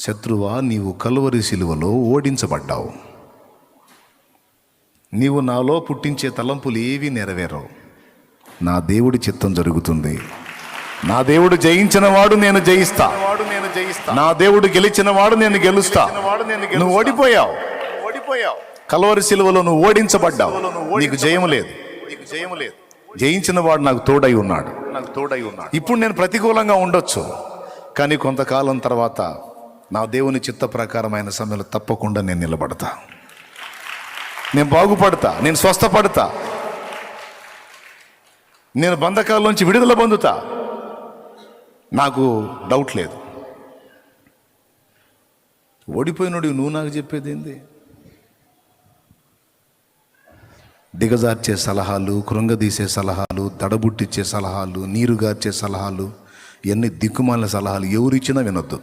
శత్రువా, నీవు కలువరి సిలువలో ఓడించబడ్డావు. నీవు నాలో పుట్టించే తలంపులు ఏవి నెరవేరవు. నా దేవుడి చిత్తం జరుగుతుంది. నా దేవుడు జయించిన వాడు నేను జయిస్తా. నా దేవుడు గెలిచిన వాడు నేను గెలుస్తా. నువ్వు ఓడిపోయావు. కలువరి సిలువలో నువ్వు ఓడించబడ్డావు. నీకు జయము లేదు. జయించిన వాడు నాకు తోడై ఉన్నాడు. ఇప్పుడు నేను ప్రతికూలంగా ఉండొచ్చు, కానీ కొంతకాలం తర్వాత నా దేవుని చిత్త ప్రకారమైన సమయంలో తప్పకుండా నేను నిలబడతా. నేను బాగుపడతా. నేను స్వస్థపడతా. నేను బంధకాల్లోంచి విడుదల పొందుతా. నాకు డౌట్ లేదు. ఓడిపోయినోడు నువ్వు నాకు చెప్పేది ఏంది? దిగజార్చే సలహాలు, కృంగదీసే సలహాలు, దడబుట్టిచ్చే సలహాలు, నీరుగార్చే సలహాలు, ఇవన్నీ దిక్కుమాలిన సలహాలు ఎవరిచ్చినా వినొద్దు.